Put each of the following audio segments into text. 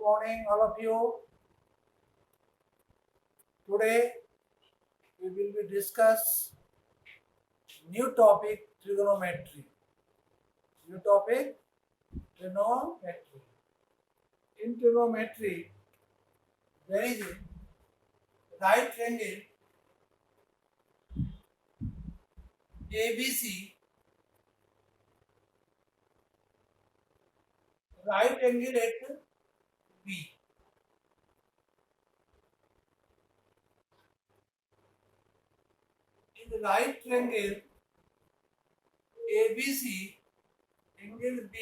morning, all of you. Today we will be discuss new topic trigonometry. New topic trigonometry. In trigonometry, there is a right triangle ABC. Right angle at B. In the right triangle ABC, angle B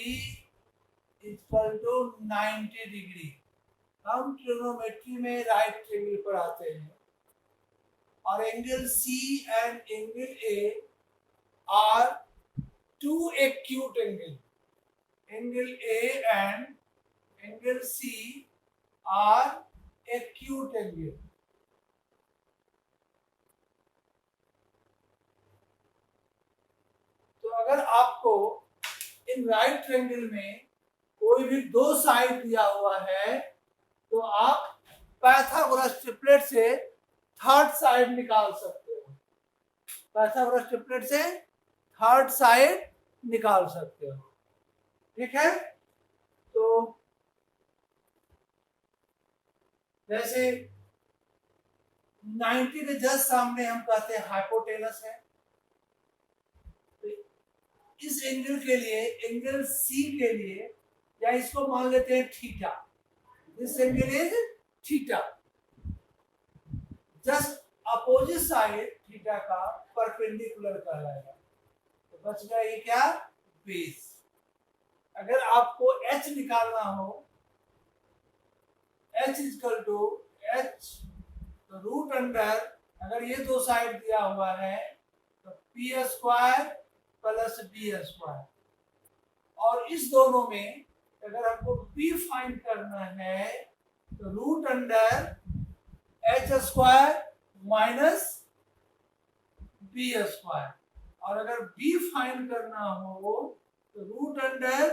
is equal to 90 degree. हम trigonometry में right triangle पर आते हैं और angle C and angle A are two acute angle. Angle A and angle C are acute angle. तो अगर आपको इन right triangle में कोई भी दो साइड दिया हुआ है तो आप पाइथागोरस ट्रिपलेट से थर्ड साइड निकाल सकते हो. पाइथागोरस ट्रिपलेट से थर्ड साइड निकाल सकते हो. ठीक है. तो जैसे 90 के जस्ट सामने हम कहते हैं हाइपोटेनस है. तो इस एंगल के लिए, एंगल सी के लिए, या इसको मान लेते हैं theta. This angle is theta. Just opposite side theta का परपेंडिकुलर कहलाएगा. तो बच गया ये क्या, बेस. अगर आपको h निकालना हो, h इक्वल टू h, तो रूट अंडर, अगर ये दो साइड दिया हुआ है तो P square plus B square, और इस दोनों में अगर हमको p फाइंड करना है तो root under h square minus B square, और अगर b फाइंड करना हो तो root under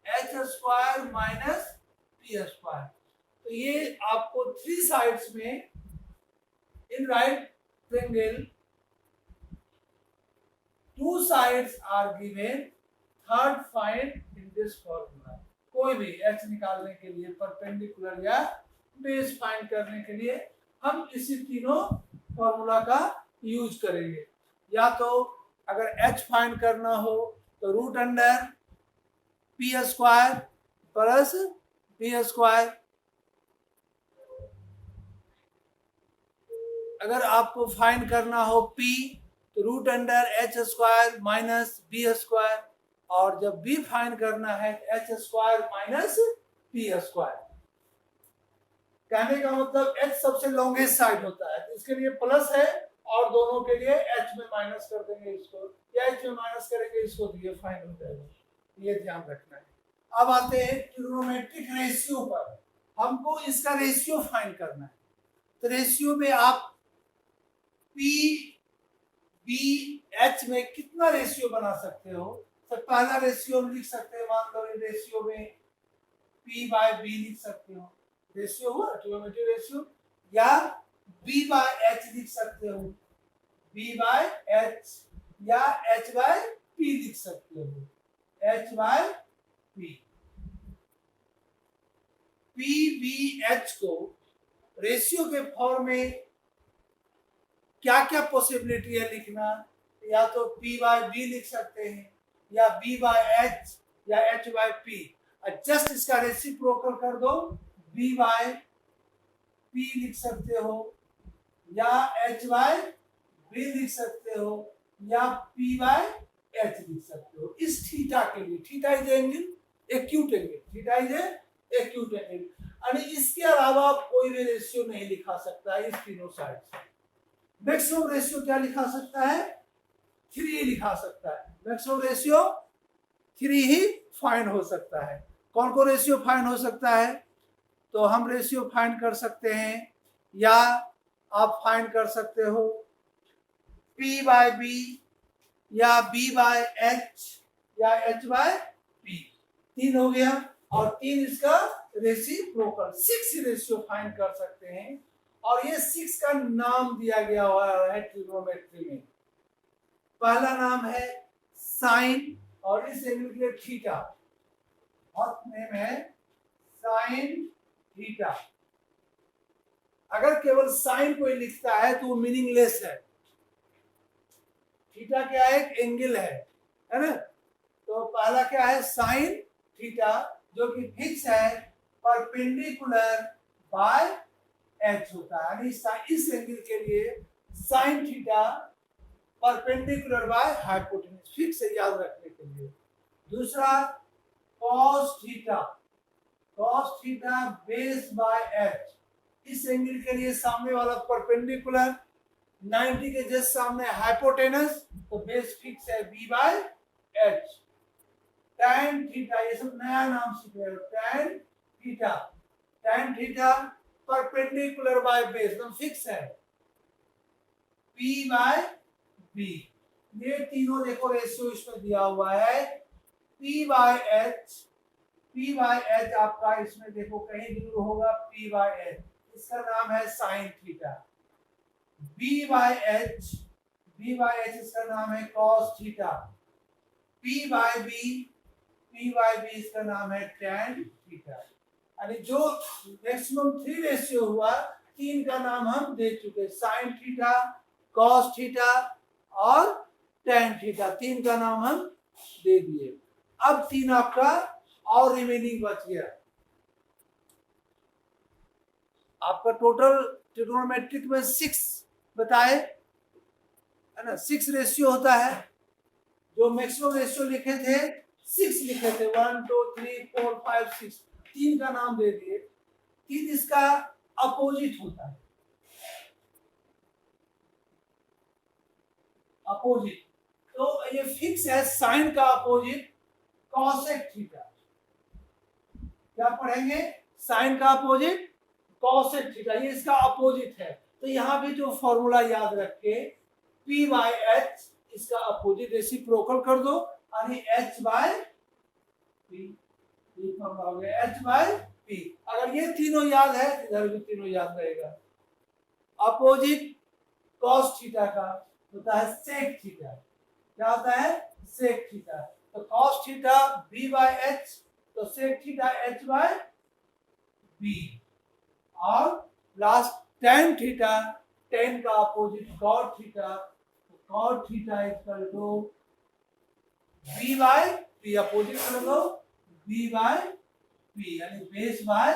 h square minus B square. तो ये आपको थ्री साइड्स में in right triangle two sides are given. Third find in this formula. कोई भी h निकालने के लिए, परपेंडिकुलर या बेस फाइंड करने के लिए हम इसी तीनों फॉर्मूला का यूज करेंगे. या तो अगर h फाइंड करना हो तो root under P square plus B square. अगर आपको फाइंड करना हो p तो root under h square minus B square, और जब b फाइंड करना है h square minus B square. कहने का मतलब h सबसे लॉन्गेस्ट साइड होता है, तो इसके लिए प्लस है, और दोनों के लिए h में माइनस कर देंगे इसको, या h में माइनस करेंगे इसको, तो ये फाइंड हो जाएगा. ये ध्यान रखना है. अब आते हैं ट्रिग्नोमेट्रिक रेशियो पर. हमको इसका रेशियो फाइंड करना है. तो रेशियो में आप पी बी एच में कितना रेशियो बना सकते हो. तो पहला रेशियो हम लिख सकते हैं, मान लो इन रेशियो में p बाय b लिख सकते हो. रेशियो हुआ ट्रिग्नोमेट्रिक रेशियो. या b बाय h लिख सकते हो, b बाय h, या h बाय p लिख सकते हो, h by p. p b h को रेशियो के फॉर्म में क्या क्या पॉसिबिलिटी है लिखना. या तो p बाय b लिख सकते हैं, या b बाय h, या h बाय p. जस्ट इसका रेसिप्रोकल कर दो, b बाय p लिख सकते हो, या h बाय b लिख सकते हो, या p बाय h लिख सकते हो. इस थीटा के लिए, theta is angle acute angle, theta is acute angle. और इसके अलावा कोई भी रेशियो नहीं लिखा सकता है इस तीनों साइड से. मैक्सिमम रेशियो क्या लिखा सकता है, 3 लिखा सकता है. मैक्सिमम रेशियो 3 ही फाइंड हो सकता है. कौन कौन रेशियो फाइंड हो सकता है, तो हम रेशियो फाइंड कर सकते हैं, या आप फाइंड कर सकते हो p बाय b, या b बाय h, या h बाय p. 3 हो गया, और 3 इसका रेसिप्रोकल 6 रेशियो फाइंड कर सकते हैं और ये 6 का नाम दिया गया हुआ है ट्रिग्नोमेट्री में। पहला नाम है साइन और इस एंगल के लिए थीटा, और नेम है साइन थीटा। अगर केवल साइन कोई लिखता है तो वो मीनिंगलेस है। थीटा क्या है? एक एंगल है ना। तो पहला क्या है? साइन थीटा, जो कि फिक्स है परपेंडिकुलर बाय एच होता है, यानी इस एंगल के लिए sign theta perpendicular by hypotenuse fix है, याद रखने के लिए। दूसरा cos theta base by H, इस एंगल के लिए सामने वाला परपेंडिकुलर 90 के जस्ट सामने हाइपोटेनस, तो बेस फिक्स है b by H. tan theta, ये सब नया नाम सीख रहे हो। tan theta perpendicular by base, एकदम फिक्स है p बाय b। ये तीनों देखो रेशियो इसमें दिया हुआ है। p बाय एच आपका इसमें देखो कहीं दूर होगा p बाय एच, इसका नाम है sine theta. b by H इसका नाम है cos theta. p by b इसका नाम है tan थीटा। यानी जो मैक्सिमम 3 रेशियो हुआ, 3 का नाम हम दे चुके, साइन थीटा, cos थीटा और tan थीटा, 3 का नाम हम दे दिए। अब 3 आपका और रिमेनिंग बच गया। आपका टोटल ट्रिग्नोमेट्रिक में 6 बताए है ना, 6 रेशियो होता है। जो मैक्सिमम रेशियो लिखे थे 6 लिखे थे, 1 2 3 4 5 6, 3 का नाम दे दिए। 3 इसका अपोजिट होता है, अपोजिट। तो ये फिक्स है, साइन का अपोजिट कॉसेक थीटा। क्या पढ़ेंगे? साइन का अपोजिट कॉसेक थीटा, ये इसका अपोजिट है। तो यहाँ भी जो फॉर्मूला याद रखे, p बाय एच, इसका अपोजिट रेसिप्रोकल कर दो, यानी h बाय p, ये फॉर्मूला हो गया h बाय p। अगर ये तीनों याद है, इधर भी तीनों याद रहेगा। अपोजिट cos थीटा का होता है sec थीटा। क्या होता है? sec theta. तो cos theta b by h, तो sec theta h by b। और लास्ट tan थीटा, tan का अपोजिट cot थीटा, तो cot theta equal to b by p, opposite कर दो b बाय p, यानी बेस बाय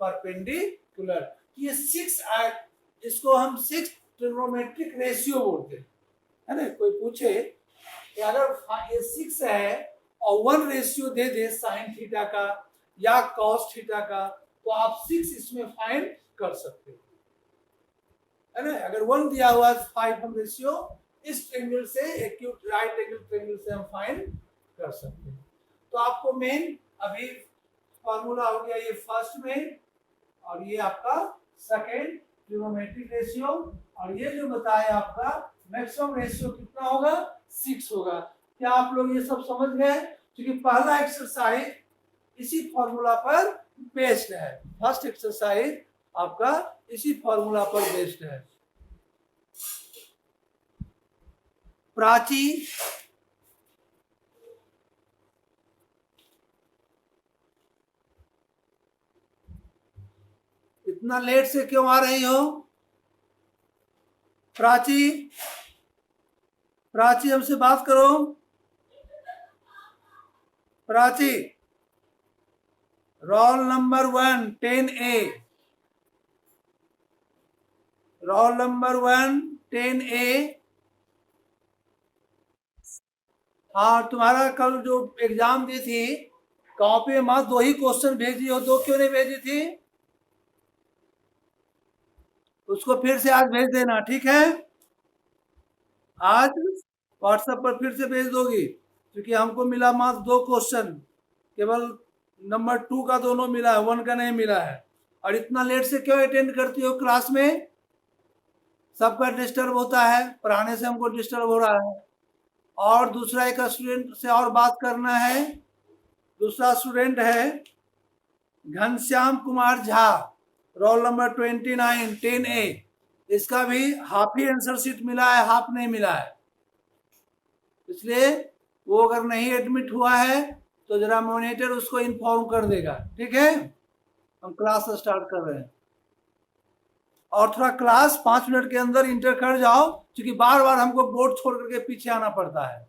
परपेंडिकुलर। ये 6 इसको हम 6 ट्रिग्नोमेट्रिक रेशियो बोलते हैं, है ना। कोई पूछे कि अगर ये 6 है और 1 रेशियो दे दे साइन थीटा का या cos थीटा का, तो आप 6 इसमें फाइंड कर सकते हो, है ना। अगर 1 दिया हुआ है 5 हम रेशियो इस ट्रायंगल से, एक्यूट राइट एंगल ट्रायंगल से हम फाइंड कर सकते हैं। तो आपको मेन अभी फार्मूला हो गया ये फर्स्ट में, और ये आपका सेकेंड ट्रिग्नोमेट्रिक रेशियो, और ये जो बताया आपका मैक्सिमम रेशियो कितना होगा? 6 होगा। क्या आप लोग ये सब समझ गए? क्योंकि पहला एक्सरसाइज इसी फॉर्मूला पर बेस्ड है, फर्स्ट एक्सरसाइज आपका इसी फॉर्मूला पर बेस्ड है। प्राची, इतना लेट से क्यों आ रही हो? प्राची, प्राची हमसे बात करो। Prachi, roll number 1 10A, roll number 1 10A। हाँ, तुम्हारा कल जो एग्जाम दी थी, कॉपी में 2 ही क्वेश्चन भेजी हो, 2 क्यों नहीं भेजी थी? उसको फिर से आज भेज देना, ठीक है। आज व्हाट्सएप पर फिर से भेज दोगी, क्योंकि हमको मिला मात्र 2 क्वेश्चन, केवल नंबर 2 का दोनों मिला है, 1 का नहीं मिला है। और इतना लेट से क्यों अटेंड करती हो क्लास में? सबका डिस्टर्ब होता है, पढ़ाने से हमको डिस्टर्ब हो रहा है। और दूसरा एक स्टूडेंट से और बात करना है, दूसरा स्टूडेंट है, Ghanshyam Kumar Jha, roll number 29 10A, इसका भी हाफ ही आंसर शीट मिला है, हाफ नहीं मिला है, इसलिए वो अगर नहीं एडमिट हुआ है तो जरा मॉनिटर उसको इन्फॉर्म कर देगा। ठीक है, हम क्लास स्टार्ट कर रहे हैं और थोड़ा क्लास 5 मिनट के अंदर इंटर कर जाओ, क्योंकि बार बार हमको बोर्ड छोड़ करके पीछे आना पड़ता है।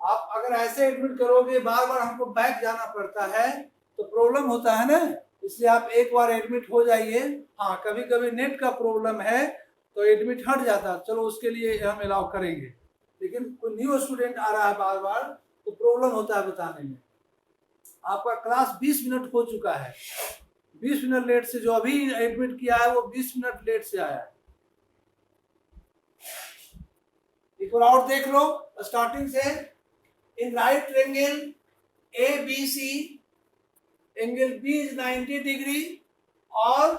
आप अगर ऐसे एडमिट करोगे बार बार हमको बैक जाना पड़ता है तो प्रॉब्लम होता है ना, इसलिए आप एक बार एडमिट हो जाइए। हाँ, कभी कभी नेट का प्रॉब्लम है तो एडमिट हट जाता है, चलो उसके लिए हम अलाउ करेंगे, लेकिन कोई न्यू स्टूडेंट आ रहा है बार बार तो प्रॉब्लम होता है बताने में। आपका क्लास 20 मिनट हो चुका है, 20 मिनट लेट से, जो अभी एडमिट किया है वो 20 मिनट लेट से आया है। एक बार और देख लो स्टार्टिंग से। इन right triangle ABC, angle B is 90 degree और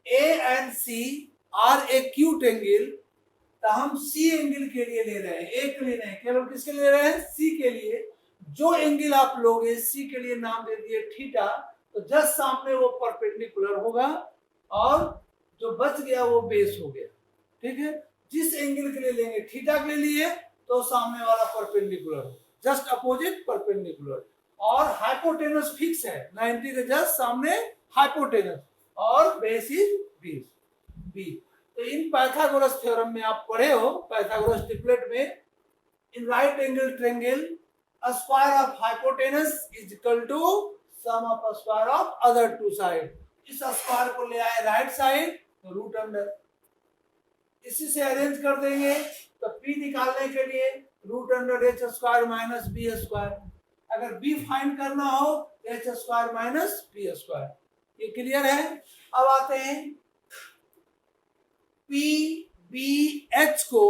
A and C are acute angle, तो हम C एंगल के लिए ले रहे हैं, A के लिए नहीं, केवल किसके लिए ले रहे हैं? C के लिए। जो एंगल आप लोगे C के लिए नाम दे दिए थीटा, तो जस्ट सामने वो परपेंडिकुलर होगा और जो बच गया वो बेस हो गया। ठीक है, जिस एंगल के लिए लेंगे थीटा के लिए तो सामने वाला परपेंडिकुलर हो, जस्ट अपोजिट परपेंडिकुलर, और हाइपोटेनस फिक्स है 90 के जस्ट सामने हाइपोटेनस, और बेस इज बी। तो इन पाइथागोरस थ्योरम में आप पढ़े हो, पाइथागोरस ट्रिपलेट में, in right angle triangle square of hypotenuse is equal to sum of square of other two side. इस स्क्वायर को ले आए राइट साइड तो रूट अंडर, इसी से अरेंज कर देंगे तो p निकालने के लिए root under h square minus B square, अगर b फाइंड करना हो h square minus B square. ये क्लियर है? अब आते हैं p b h को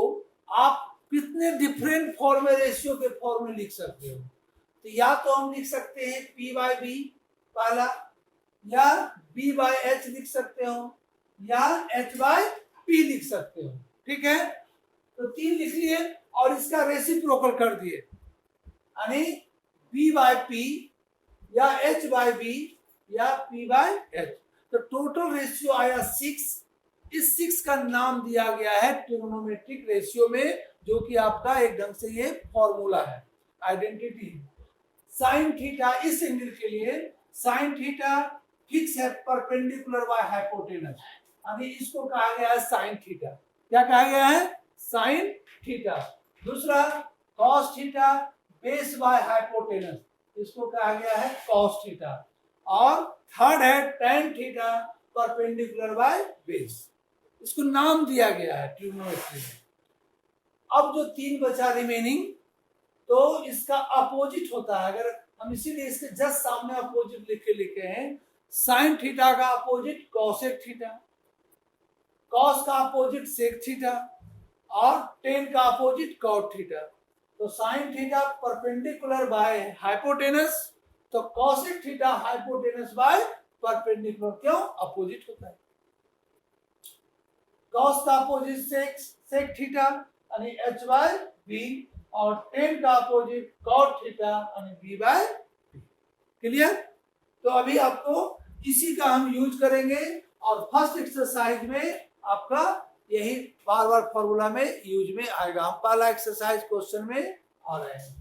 आप कितने डिफरेंट फॉर्म में, रेशियो के फॉर्म में लिख सकते हो। तो या तो हम लिख सकते हैं p बाय b पहला, या b बाय h लिख सकते हो, या h बाय p लिख सकते हो। ठीक है, तो 3 लिख लिए और इसका रेसिप्रोकल कर दिए, यानी b बाय p या h बाय b या p बाय h, तो टोटल रेशियो आया 6। इस 6 का नाम दिया गया है ट्रिग्नोमेट्रिक रेशियो में, जो कि आपका एक ढंग से ये फॉर्मूला है, आइडेंटिटी। साइन थीटा, इस एंगल के लिए साइन थीटा फिक्स है परपेंडिकुलर बाय हाइपोटेनस, अभी इसको कहा गया है साइन थीटा। क्या कहा गया है? Sine theta. दूसरा cos theta base by hypotenuse, इसको कहा गया है कॉस थीटा। और थर्ड है tan theta perpendicular by base, इसको नाम दिया गया है ट्रिग्नोमेट्री में। अब जो 3 बचा रिमेनिंग, तो इसका अपोजिट होता है, अगर हम इसीलिए इसके जस्ट सामने अपोजिट लिखे हैं, साइन थीटा का अपोजिट कॉसेक थीटा, कॉस का अपोजिट सेक थीटा, और टेन का अपोजिट कॉट थीटा। तो sine theta perpendicular by hypotenuse, तो cosec theta hypotenuse by perpendicular, क्यों? अपोजिट होता है। कॉस का अपोजिट सेक थीटा यानी h बाय b, और टेन का अपोजिट कॉट थीटा यानी b बाय b। क्लियर? तो अभी आपको इसी का हम यूज करेंगे, और फर्स्ट एक्सरसाइज में आपका यही बार बार फॉर्मूला में यूज में आएगा। हम पहला एक्सरसाइज क्वेश्चन में आ रहे हैं।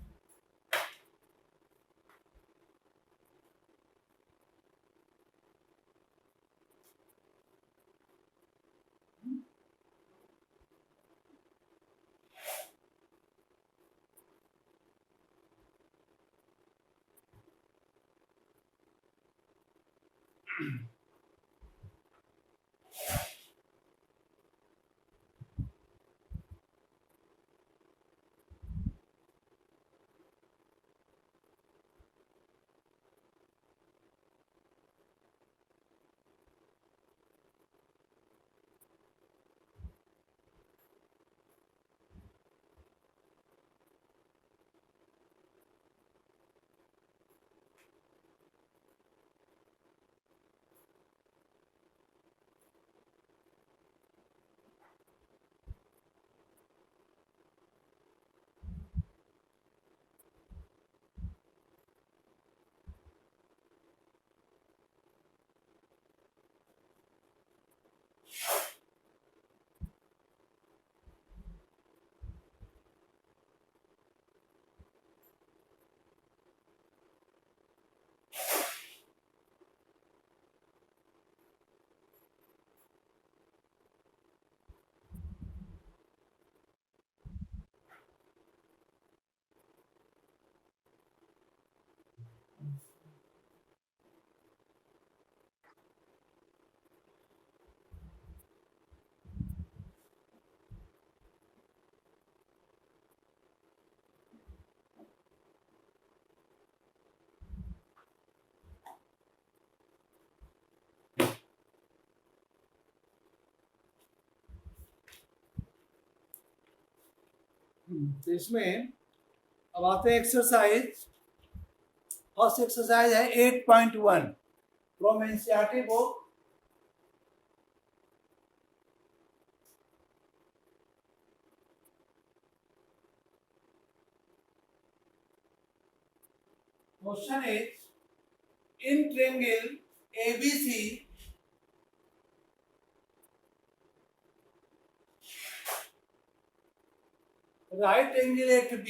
तो इसमें अब आते हैं एक्सरसाइज। फर्स्ट एक्सरसाइज है 8.1 from NCERT book. Question is in triangle ABC right angle at B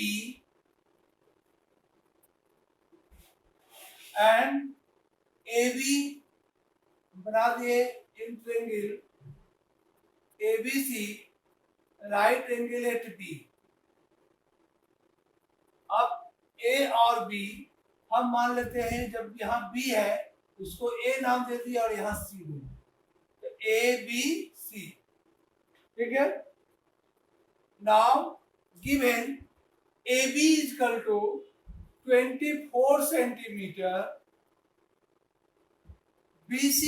and AB बना दिए इन triangle ABC right angle at B। अब A और B हम मान लेते हैं, जब यहाँ B है उसको A नाम दे दिया और यहाँ C दे दिया, तो ABC, ठीक है। Now given AB is equal to 24 centimeter, BC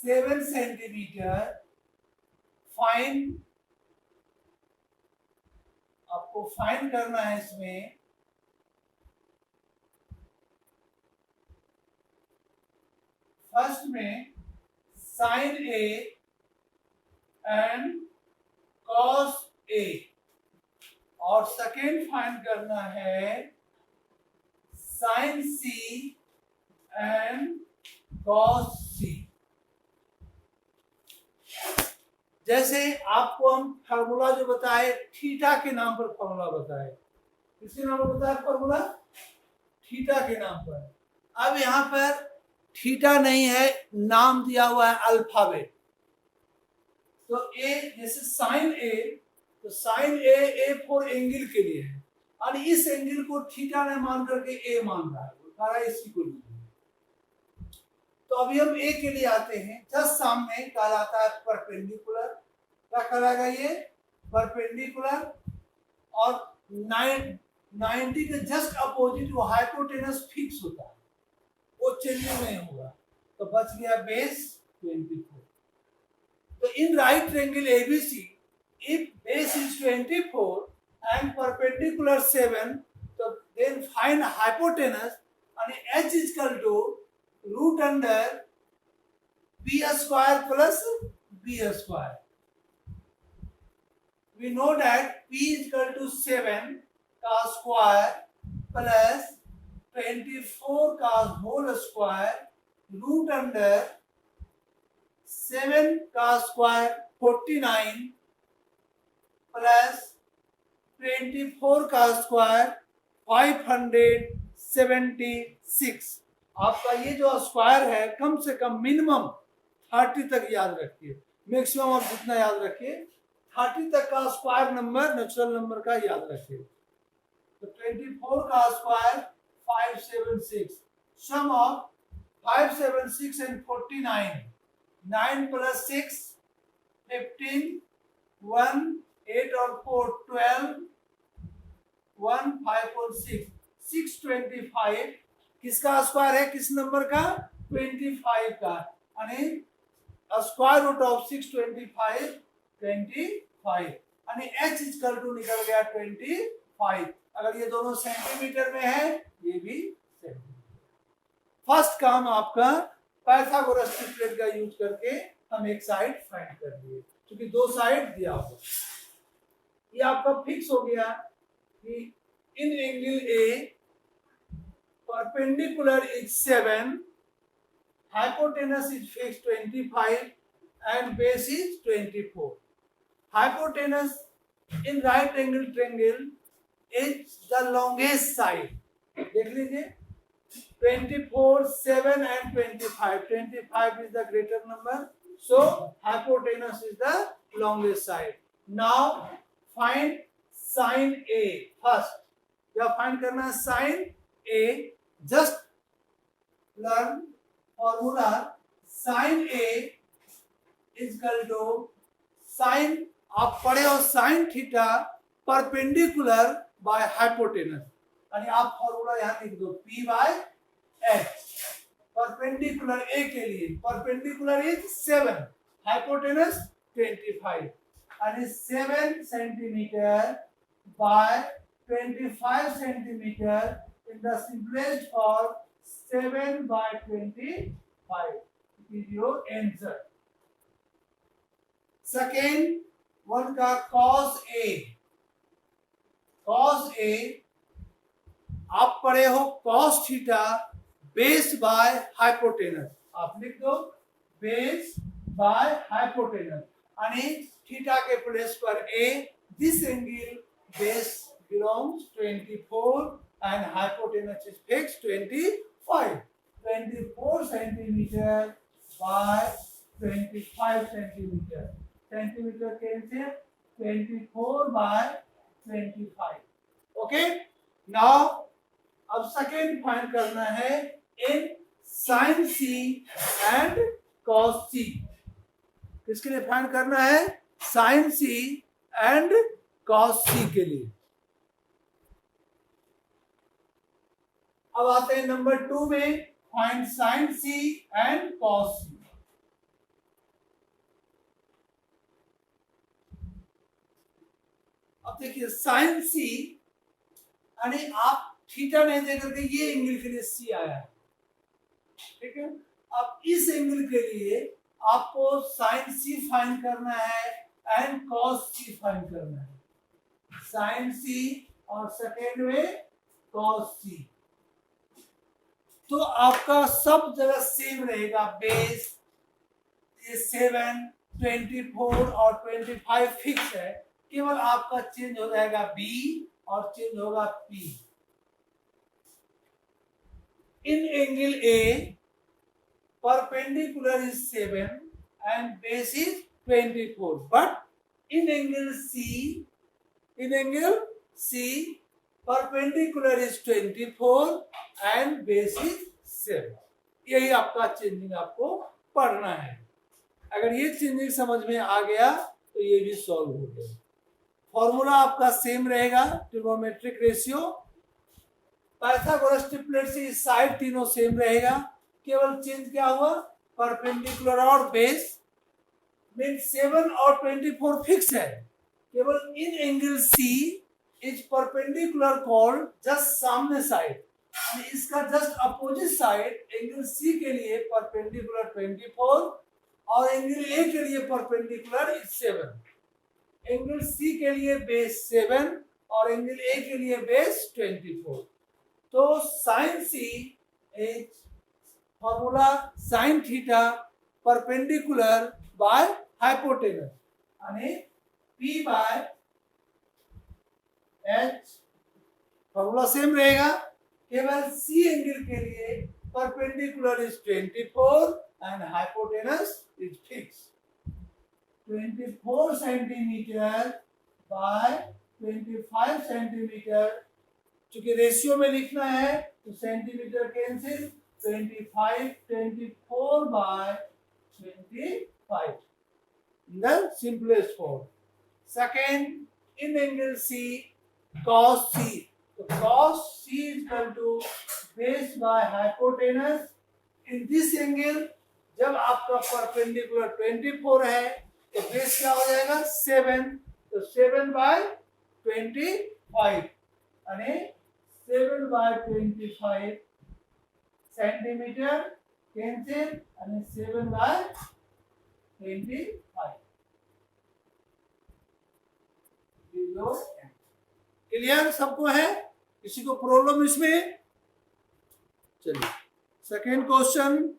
7 centimeter, fine आपको फाइन करना है इसमें फर्स्ट में sign A and cos A, और सेकेंड फाइंड करना है साइन सी एंड कॉस सी। जैसे आपको हम फार्मूला जो बताए थीटा के नाम पर फार्मूला बताए, किसके नाम पर बताया फार्मूला? थीटा के नाम पर। अब यहाँ पर थीटा नहीं है, नाम दिया हुआ है अल्फाबेट। तो ए जैसे साइन ए, तो साइन ए फॉर एंगल के लिए है, और इस एंगल को थीटा ने मान करके ए मान रहा है, बता रहा है इसी को लिए। तो अभी हम ए के लिए आते हैं। जस्ट सामने कहलाता है परपेंडिकुलर। क्या कहलाएगा ये? परपेंडिकुलर। और 90 के जस्ट अपोजिट वो हाइपोटेनस फिक्स होता है, वो चेंजिंग नहीं होगा। तो बच गया बेस 24। तो इन right triangle ABC if base is 24 and perpendicular 7, so then find hypotenuse, and h is equal to root under b square plus b square. We know that p is equal to 7 cos square plus 24 cos whole square root under 7 cos square 49 plus 24 का square 576। आपका ये जो square है कम से कम minimum 30 तक याद रखिए, maximum आप जितना याद रखिए 30 तक का स्क्वायर नंबर नेचुरल नंबर का याद रखिए। तो 24 का square 576, sum of 576 and 49, 9 plus 6 15, 1 8 और 4 12, 1 5 और 6 625। किसका स्क्वायर है? किस नंबर का? 25 का, यानी स्क्वायर रूट ऑफ 625 25, यानी h इक्वल टू निकल गया 25। अगर ये दोनों सेंटीमीटर में है, ये भी सेंटीमीटर। फर्स्ट काम आपका पाइथागोरस ट्रिपलेट का यूज करके हम एक साइड फाइंड कर दिए, क्योंकि दो साइड दिया हुआ। ये आपका फिक्स हो गया कि in angle A perpendicular is 7, hypotenuse is fix 25 and base is 24। Hypotenuse in right angle triangle is the longest side. देख लीजिए 24, 7 and 25. 25 is the greater number, so hypotenuse is the longest side. Now find sin A first. क्या फाइंड करना है? sin A just learn formula sine A equal to sine, आप पढ़े हो sine theta perpendicular by hypotenuse, यानी आप formula यहाँ लिख दो P by H. Perpendicular A के लिए परपेंडिकुलर इज 7, हाइपोटेनस 25, यानी 7 centimetre by 25 centimetre in the simplest form 7 by 25. It is your answer. Second one का cos A, cos A आप पढ़े हो cos theta base by hypotenuse, आप लिख दो बेस बाय हाइपोटेनस, यानी थीटा के प्लेस पर A, this angle base belongs 24 and hypotenuse is fixed 25, 24 centimeter by 25 centimeter, centimeter cancel, 24 by 25. Okay, now अब सेकेंड फाइंड करना है in sine C and cos C. किसके लिए फाइंड करना है? Sine C and cos C के लिए। अब आते हैं नंबर 2 में, find sine C and cos C. अब देखिए साइन सी, यानी आप थीटा नहीं दे करके ये एंगल के लिए सी आया है, ठीक है। अब इस एंगल के लिए आपको साइन सी फाइंड करना है एंड कॉस सी फाइंड करना है। साइन सी और सेकेंड में कॉस सी, तो आपका सब जगह सेम रहेगा। बेस ये 7, 24 और 25 फिक्स है, केवल आपका चेंज हो जाएगा बी और चेंज होगा P. In angle A perpendicular is 7 and base is 24, but in angle C perpendicular is 24 and base is 7। यही आपका चेंजिंग आपको पढ़ना है। अगर ये चेंजिंग समझ में आ गया तो ये भी सॉल्व हो गया। फॉर्मूला आपका सेम रहेगा, ट्रिग्नोमेट्रिक रेशियो, पाइथागोरस ट्रिपलेट से इस साइड तीनों सेम रहेगा, केवल चेंज क्या हुआ? परपेंडिकुलर और बेस। मीन 7 और 24 फिक्स है, केवल in angle C is perpendicular called just सामने साइड, इसका just opposite side angle C के लिए परपेंडिकुलर 24 और एंगल ए के लिए परपेंडिकुलर इज 7। एंगल सी के लिए बेस 7 और एंगल ए के लिए बेस 24। तो sine C is formula sine theta perpendicular by hypotenuse, यानी P by H. Formula same रहेगा, केवल सी एंगल के लिए perpendicular is 24 and hypotenuse is fix 24 centimetre by 25 centimetre. चूंकि रेशियो में लिखना है तो centimetre cancel, 25 24 by 25 in the simplest form. Second, in angle C, cos C. So cos C is equal to base by hypotenuse. In this angle, जब आपका perpendicular 24 है तो base क्या हो जाएगा? 7, तो 7 by 25, यानी 7 by 25 सेंटीमीटर कैंसिल, यानी 7 by 25। क्लियर सबको है? किसी को प्रॉब्लम इसमें? चलिए सेकेंड क्वेश्चन।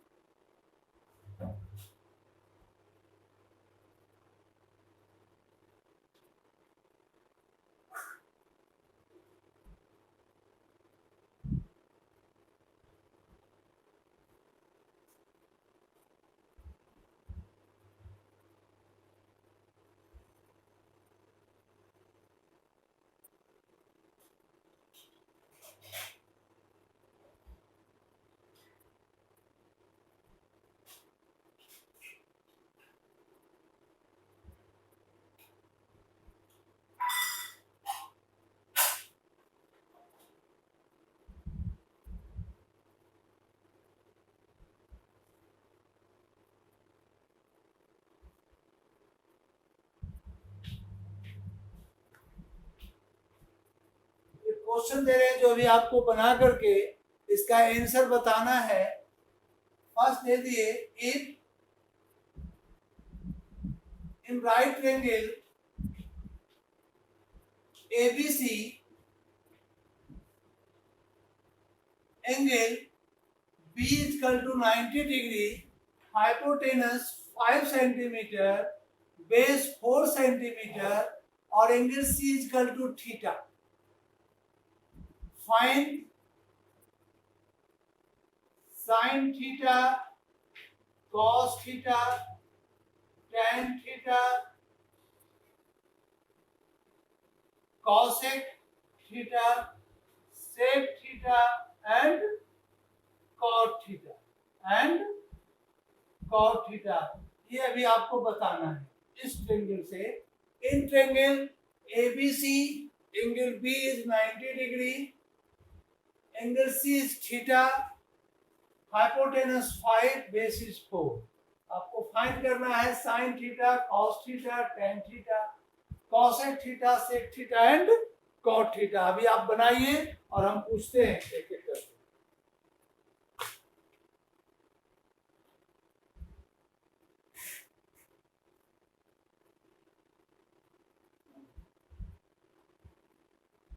क्वेश्चन दे रहे हैं जो अभी आपको बना करके इसका आंसर बताना है। फर्स्ट दे दिए, इन right triangle ABC angle B is equal to 90 degree, hypotenuse 5 centimeter, base 4 centimeter, और angle C is equal to theta. Find sin theta, cos theta, tan theta, cosec theta, sec theta and cot theta ये अभी आपको बताना है इस triangle से। In triangle ABC angle B is 90 degree, angle C is theta, hypotenuse 5, base is 4। आपको find करना है sine theta, cos theta, tan theta, cosec theta, sec theta and cot theta. अभी आप बनाइए और हम पूछते हैं एक एक करके।